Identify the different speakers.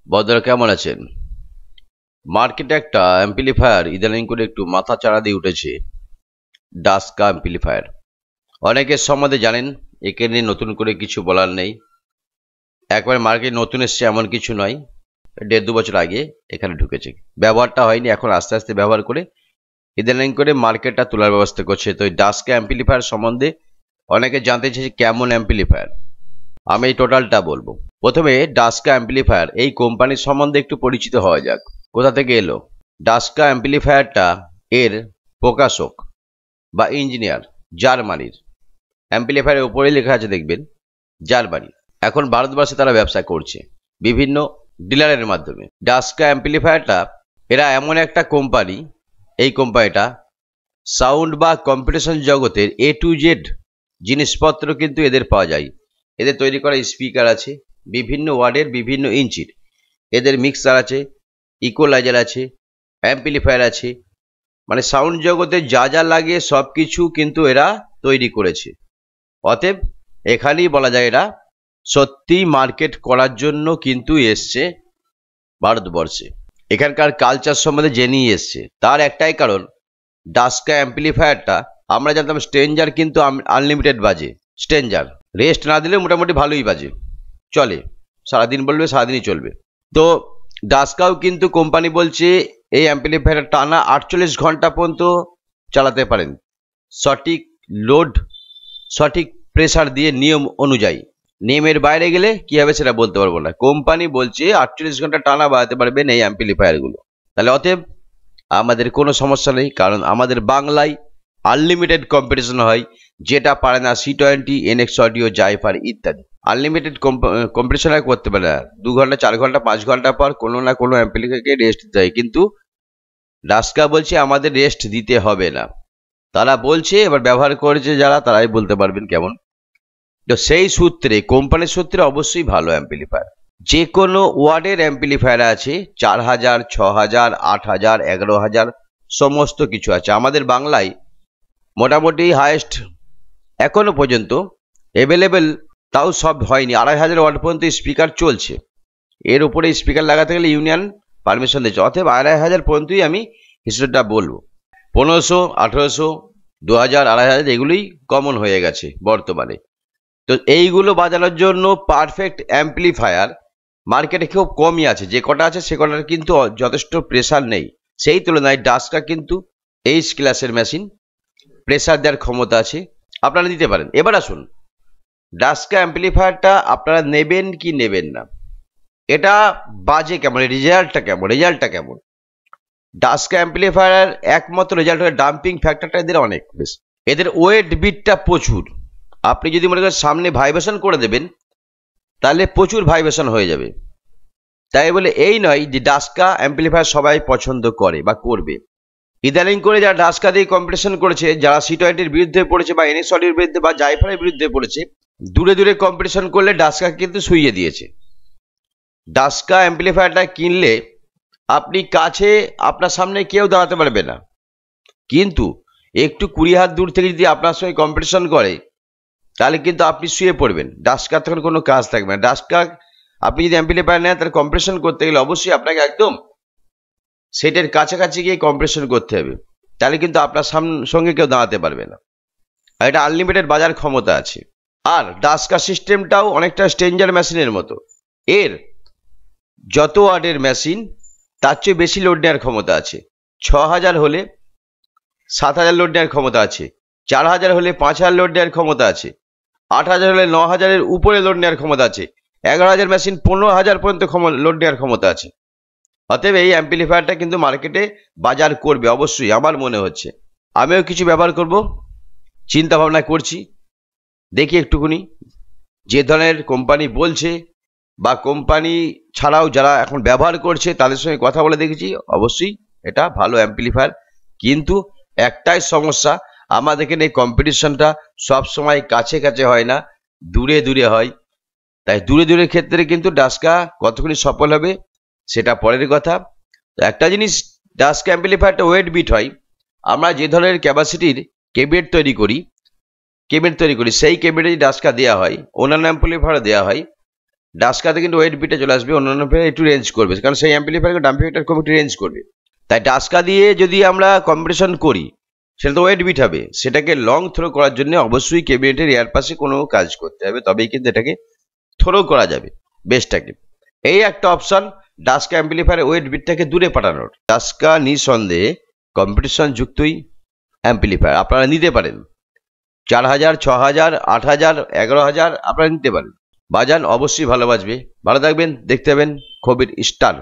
Speaker 1: বদর কেমন আছেন? মার্কেটে একটা অ্যাম্পলিফায়ার ইদানিং করে একটু মাথা চাড়া দিয়ে উঠেছে, ডাস্কা অ্যাম্পলিফায়ার। অনেকের সম্বন্ধে জানেন, একে নিয়ে নতুন করে কিছু বলার নেই। একবার মার্কেট নতুন এসছে এমন কিছু নয়, 1.5-2 বছর আগে এখানে ঢুকেছে, ব্যবহারটা হয়নি, এখন আস্তে আস্তে ব্যবহার করে ইদানিং করে মার্কেটটা তোলার ব্যবস্থা করছে। তো এই ডাস্কা অ্যাম্পলিফায়ার সম্বন্ধে অনেকে জানতে চাইছে কেমন অ্যাম্পলিফায়ার, আমি এই টোটালটা বলবো। প্রথমে ডাস্কা অ্যাম্পলিফায়ার এই কোম্পানির সম্বন্ধে একটু পরিচিত হওয়া যাক। কোথা থেকে এলো? ডাস্কা অ্যাম্পলিফায়ারটা এর প্রকাশক বা ইঞ্জিনিয়ার জার্মানির। অ্যাম্পলিফায়ারের উপরে লেখা আছে দেখবেন জার্মানি। এখন ভারতবর্ষে তারা ব্যবসা করছে বিভিন্ন ডিলারের মাধ্যমে। ডাস্কা অ্যাম্পলিফায়ারটা এরা এমন একটা কোম্পানি, এই কোম্পানিটা সাউন্ড বা কম্পিটিশন জগতের A to Z জিনিসপত্র কিন্তু এদের পাওয়া যায়। এদের তৈরি করা স্পিকার আছে বিভিন্ন ওয়ার্ডের বিভিন্ন ইঞ্চির, এদের মিক্সার আছে, ইকোলাইজার আছে, অ্যাম্পলিফায়ার আছে, মানে সাউন্ড জগতে যা যা লাগে সব কিছু কিন্তু এরা তৈরি করেছে। অতএব এখানেই বলা যায় এরা সত্যি মার্কেট করার জন্য কিন্তু এসছে ভারতবর্ষে, এখানকার কালচার সম্বন্ধে জেনেই এসছে। তার একটাই কারণ, ডাস্কা অ্যাম্পলিফায়ারটা আমরা জানতাম স্ট্রেঞ্জার কিন্তু আনলিমিটেড বাজে। স্ট্রেঞ্জার রেস্ট না দিলে মোটামুটি ভালোই বাজে, চলে, সারাদিন বলবে সারাদিনই চলবে। তো ডাস্কাও কিন্তু কোম্পানি বলছে এই অ্যাম্পলিফায়ার টানা 48 ঘন্টা পর্যন্ত চালাতে পারেন, সঠিক লোড সঠিক প্রেসার দিয়ে নিয়ম অনুযায়ী। নিয়মের বাইরে গেলে কি হবে সেটা বলতে পারবো না, কোম্পানি বলছে 48 ঘন্টা টানা বাজাতে পারবেন এই অ্যাম্পলিফায়ারগুলো। তাহলে অতএব আমাদের কোনো সমস্যা নেই, কারণ আমাদের বাংলায় আনলিমিটেড কম্পিটিশন হয়, যেটা পারে না C20, NX অডিও, জাইফার ইত্যাদি। আনলিমিটেড কম্পিটিশন করতে পারে না, 2 ঘন্টা 4 ঘন্টা 5 ঘন্টা পর কোনো না কোনো অ্যাম্পলিফায়ারকে রেস্ট দিতে হয়, কিন্তু ডাস্কা বলছে আমাদের রেস্ট দিতে হবে না। তারা বলছে, এবার ব্যবহার করেছে যারা তারাই বলতে পারবেন কেমন। তো সেই সূত্রে, কোম্পানির সূত্রে অবশ্যই ভালো অ্যাম্পলিফায়ার। যে কোনো ওয়ার্ডের অ্যাম্পলিফায়ার আছে, 4000, 6000, 8000, 11000 সমস্ত কিছু আছে। আমাদের বাংলায় মোটামুটি হায়েস্ট এখনো পর্যন্ত অ্যাভেলেবেল, তাও সব হয়নি, 2500 ওয়াট পর্যন্ত স্পিকার চলছে। এর উপরে স্পিকার লাগাতে গেলে ইউনিয়ন পারমিশন দিচ্ছে, অতএব 2500 পর্যন্তই আমি হিসেবটা বলবো। 1500, 1800, 2000, 2500 এগুলোই কমন হয়ে গেছে বর্তমানে। তো এইগুলো বাজানোর জন্য পারফেক্ট অ্যাম্পলিফায়ার মার্কেটে খুব কমই আছে, যে কটা আছে সে কটার কিন্তু যথেষ্ট প্রেসার নেই। সেই তুলনায় ডাস্কা কিন্তু H ক্লাসের মেশিন, প্রেসার দেওয়ার ক্ষমতা আছে, আপনারা দিতে পারেন। এবার আসুন, ডাস্কা অ্যাম্পলিফায়ারটা আপনারা নেবেন কি নেবেন না, এটা বাজে কেমন, রেজাল্টটা কেমন। ডাস্কা অ্যাম্পলিফায়ার একমাত্র রেজাল্ট হয় ডাম্পিং ফ্যাক্টরটা এদের অনেক বেশি, এদের ওয়েট বিটটা প্রচুর। আপনি যদি মনে করেন সামনে ভাইব্রেশন করে দেবেন, তাহলে প্রচুর ভাইব্রেশন হয়ে যাবে। তাই বলে এই নয় যে ডাস্কা অ্যাম্পলিফায়ার সবাই পছন্দ করে বা করবে। ইদানিং করে যারা ডাস্কা দিয়ে কম্পিটিশন করেছে, যারা C20-র বিরুদ্ধে পড়েছে বা NX অডিওর বিরুদ্ধে বা জাইফারের বিরুদ্ধে পড়েছে, দূরে দূরে কম্পিটিশন করলে ডাস্কা কিন্তু শুইয়ে দিয়েছে। ডাস্কা অ্যাম্পলিফায়ারটা কিনলে আপনি কাছে, আপনার সামনে কেউ দাঁড়াতে পারবে না, কিন্তু একটু 20 হাত দূর থেকে যদি আপনার সঙ্গে কম্পিটিশন করে, তাহলে কিন্তু আপনি শুয়ে পড়বেন, ডাস্কার তখন কোনো কাজ থাকবে না। ডাস্কা আপনি যদি অ্যাম্পলিফায়ার নেন, তাহলে কম্পিটিশন করতে গেলে অবশ্যই আপনাকে একদম সেটের কাছাকাছি গিয়ে কম্পিটিশন করতে হবে, তাহলে কিন্তু আপনার সঙ্গে কেউ দাঁড়াতে পারবে না। আর এটা আনলিমিটেড বাজার ক্ষমতা আছে। আর ডাস্কা সিস্টেমটাও অনেকটা স্ট্রেঞ্জার মেশিনের মতো, এর যত ওয়াটের মেশিন তার চেয়ে বেশি লোড নেওয়ার ক্ষমতা আছে। 6000 হলে 7000 লোড নেওয়ার ক্ষমতা আছে, 4000 হলে 5000 লোড নেওয়ার ক্ষমতা আছে, 8000 হলে 9000-এর উপরে লোড নেওয়ার ক্ষমতা আছে, 11000 মেশিন 15000 পর্যন্ত লোড নেওয়ার ক্ষমতা আছে। অতএব এই অ্যাম্পলিফায়ারটা কিন্তু মার্কেটে বাজার করবে অবশ্যই, আমার মনে হচ্ছে। আমিও কিছু ব্যবহার করব, চিন্তা ভাবনা করছি, দেখি একটুকুনি যে ধরনের কোম্পানি বলছে বা কোম্পানি ছাড়াও যারা এখন ব্যবহার করছে তাদের সঙ্গে কথা বলে দেখেছি, অবশ্যই এটা ভালো অ্যাম্পলিফায়ার। কিন্তু একটাই সমস্যা, আমাদের এখানে কম্পিটিশনটা সবসময় কাছে কাছে হয় না, দূরে দূরে হয়। তাই দূরে দূরের ক্ষেত্রে কিন্তু ডাস্কা কতখানি সফল হবে সেটা পরের কথা। একটা জিনিস, ডাস্কা অ্যাম্পলিফায়ারটা ওয়েট বিট হয়। আমরা যে ধরনের ক্যাপাসিটির কেবিনেট তৈরি করি, সেই কেবিনেটে ডাস্কা দেওয়া হয়, অন্যান্য অ্যাম্পলিফায়ার দেওয়া হয়, ডাস্কাতে কিন্তু ওয়েট বিটে চলে আসবে, অন্যান্য একটু রেঞ্জ করবে, কারণ সেই অ্যাম্পলিফায়ার ডাম্পিং ফ্যাক্টর খুব একটু রেঞ্জ করবে। তাই ডাস্কা দিয়ে যদি আমরা কম্পিটিশন করি সেটা তো ওয়েট বিট হবে, সেটাকে লং থ্রো করার জন্য অবশ্যই ক্যাবিনেটের এয়ার পাশে কোনো কাজ করতে হবে, তবেই কিন্তু এটাকে থ্রো করা যাবে বেসটাকে। এই একটা অপশন ডাস্কা অ্যাম্পলিফায়ারের ওয়েট বিটটাকে দূরে পাঠানোর। ডাস্কা নিঃসন্দেহে কম্পিটিশন যুক্তই অ্যাম্পলিফায়ার, আপনারা নিতে পারেন। 4000, 6000, 8000, 11000 আপনারা নিতে পারেন। বাজান, অবশ্যই ভালো বাজবে। ভালো থাকবেন, দেখতে পাবেন খবির স্টার।